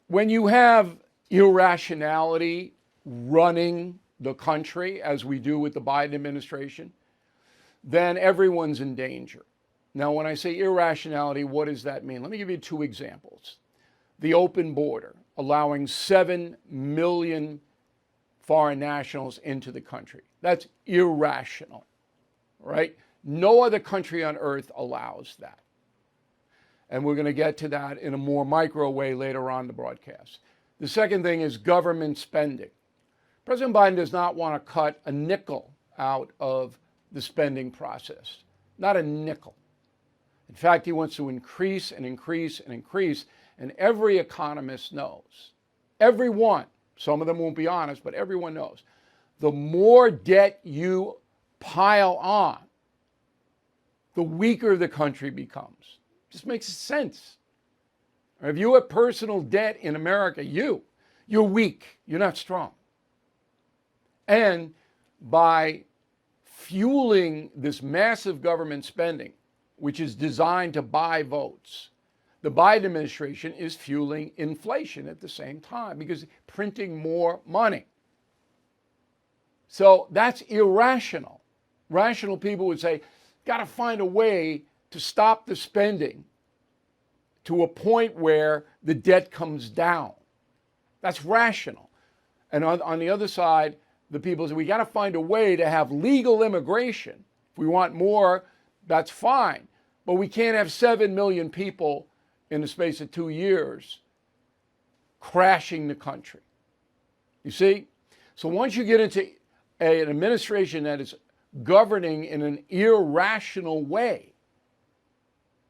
when you have irrationality running the country, as we do with the Biden administration, then everyone's in danger. Now, when I say irrationality, what does that mean? Let me give you two examples. The open border, allowing 7 million foreign nationals into the country. That's irrational, right? No other country on earth allows that. And we're going to get to that in a more micro way later on in the broadcast. The second thing is government spending. President Biden does not want to cut a nickel out of the spending process, not a nickel. In fact, he wants to increase and increase and increase, and every economist knows, everyone, some of them won't be honest, but everyone knows, the more debt you pile on, the weaker the country becomes. Just makes sense. If you have personal debt in America, you're weak, you're not strong. And by fueling this massive government spending, which is designed to buy votes, the Biden administration is fueling inflation at the same time because printing more money. So that's irrational. Rational people would say, got to find a way to stop the spending to a point where the debt comes down. That's rational. And on the other side, the people say, we got to find a way to have legal immigration. If we want more, that's fine. But we can't have 7 million people in the space of 2 years crashing the country. You see? So once you get into an administration that is governing in an irrational way,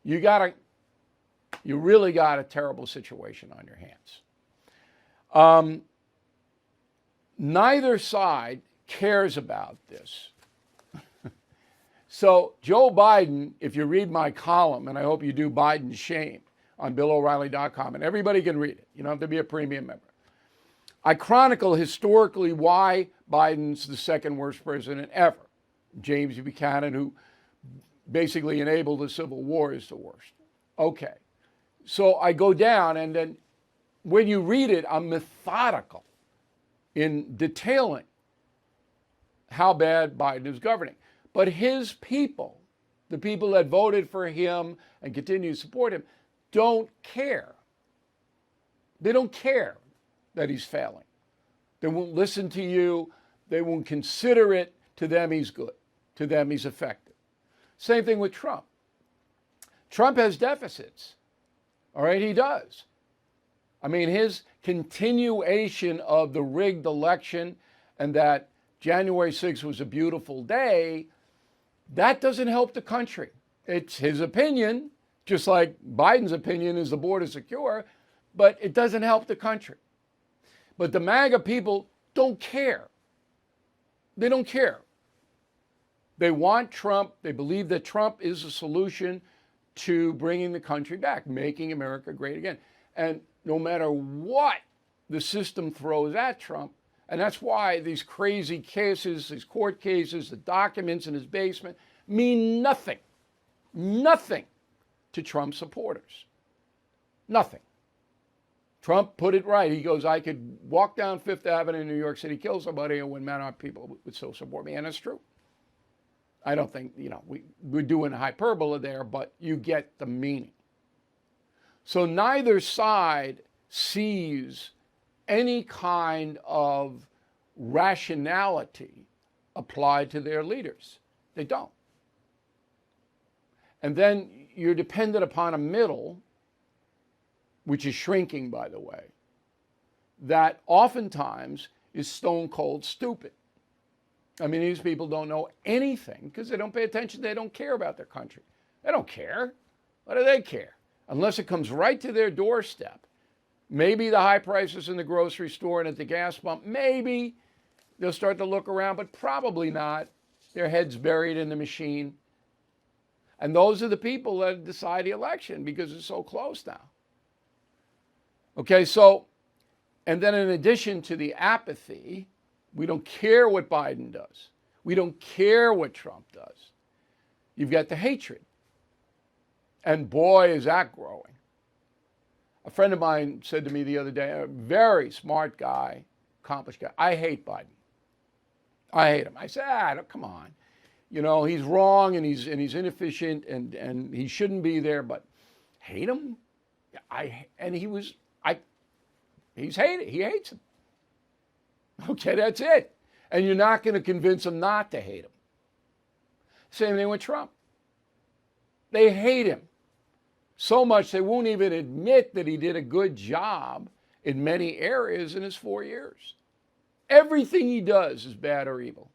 you really got a terrible situation on your hands. Neither side cares about this. So Joe Biden, if you read my column, and I hope you do, Biden's Shame, on BillO'Reilly.com, and everybody can read it. You don't have to be a premium member. I chronicle historically why Biden's the second worst president ever. James Buchanan, who basically enabled the Civil War, is the worst. Okay. So I go down, and then when you read it, I'm methodical in detailing how bad Biden is governing. But his people, the people that voted for him and continue to support him, don't care. They don't care that he's failing. They won't listen to you. They won't consider it. To them, he's good. To them, he's effective. Same thing with Trump. Trump has deficits. All right, he does. I mean, his continuation of the rigged election and that January 6th was a beautiful day, that doesn't help the country. It's his opinion, just like Biden's opinion is the border secure, but it doesn't help the country. But the MAGA people don't care. They don't care. They want Trump. They believe that Trump is a solution to bringing the country back, making America great again. And no matter what the system throws at Trump, and that's why these crazy cases, these court cases, the documents in his basement mean nothing, nothing to Trump supporters. Nothing. Trump put it right. He goes, I could walk down Fifth Avenue in New York City, kill somebody, and wouldn't matter, people would still support me. And it's true. I don't think, we're doing hyperbole there, but you get the meaning. So neither side sees any kind of rationality applied to their leaders. They don't. And then you're dependent upon a middle, which is shrinking, by the way, that oftentimes is stone cold stupid. I mean, these people don't know anything because they don't pay attention. They don't care about their country. They don't care. What do they care? Unless it comes right to their doorstep. Maybe the high prices in the grocery store and at the gas pump, maybe they'll start to look around, but probably not. Their head's buried in the machine. And those are the people that decide the election because it's so close now. Okay, so, and then in addition to the apathy, we don't care what Biden does. We don't care what Trump does. You've got the hatred. And boy, is that growing. A friend of mine said to me the other day, a very smart guy, accomplished guy, I hate Biden. I hate him. I said, come on. You know, he's wrong and he's inefficient and he shouldn't be there, but hate him? He's hated. He hates him. Okay, that's it. And you're not going to convince him not to hate him. Same thing with Trump. They hate him so much they won't even admit that he did a good job in many areas in his 4 years. Everything he does is bad or evil.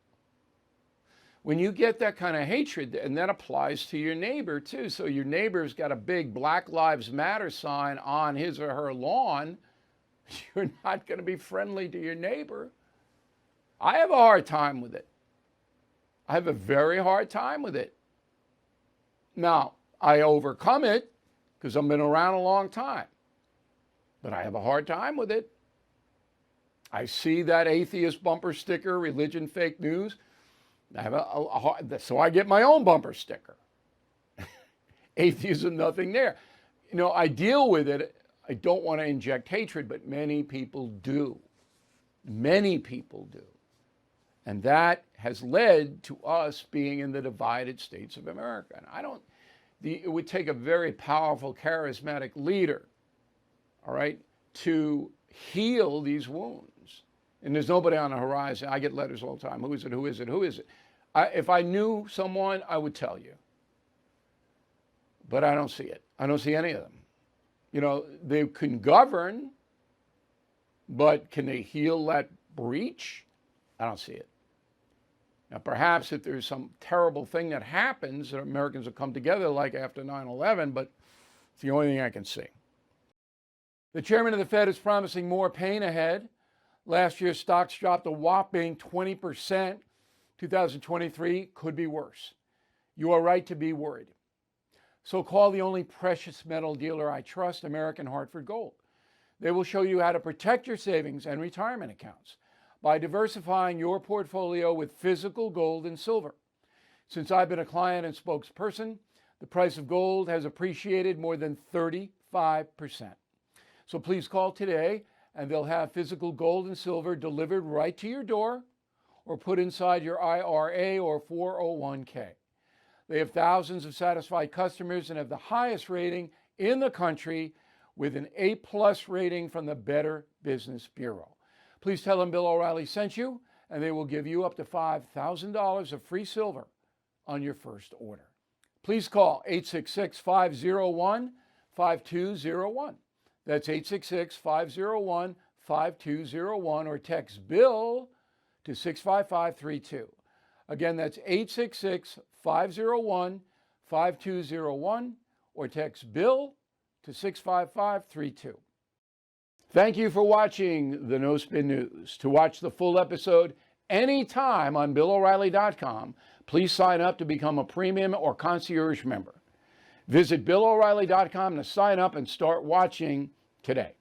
When you get that kind of hatred, and that applies to your neighbor too. So your neighbor's got a big Black Lives Matter sign on his or her lawn, you're not going to be friendly to your neighbor. I have a hard time with it. I have a very hard time with it. Now, I overcome it because I've been around a long time, but I have a hard time with it. I see that atheist bumper sticker, religion, fake news. I have so I get my own bumper sticker. Atheism, nothing there. You know, I deal with it. I don't want to inject hatred, but many people do. Many people do. And that has led to us being in the divided states of America. And it would take a very powerful, charismatic leader, all right, to heal these wounds. And there's nobody on the horizon. I get letters all the time. Who is it? Who is it? Who is it? If I knew someone, I would tell you. But I don't see it. I don't see any of them. You know, they can govern, but can they heal that breach? I don't see it. Now, perhaps if there's some terrible thing that happens, that Americans will come together like after 9/11, but it's the only thing I can see. The chairman of the Fed is promising more pain ahead. Last year, stocks dropped a whopping 20%. 2023 could be worse. You are right to be worried. So call the only precious metal dealer I trust, American Hartford Gold. They will show you how to protect your savings and retirement accounts by diversifying your portfolio with physical gold and silver. Since I've been a client and spokesperson, the price of gold has appreciated more than 35%. So please call today and they'll have physical gold and silver delivered right to your door or put inside your IRA or 401k. They have thousands of satisfied customers and have the highest rating in the country with an A+ rating from the Better Business Bureau. Please tell them Bill O'Reilly sent you, and they will give you up to $5,000 of free silver on your first order. Please call 866-501-5201. That's 866-501-5201, or text BILL to 65532. Again, that's 866-501-5201, or text BILL to 65532. Thank you for watching the No Spin News. To watch the full episode anytime on BillO'Reilly.com, please sign up to become a premium or concierge member. Visit BillO'Reilly.com to sign up and start watching today.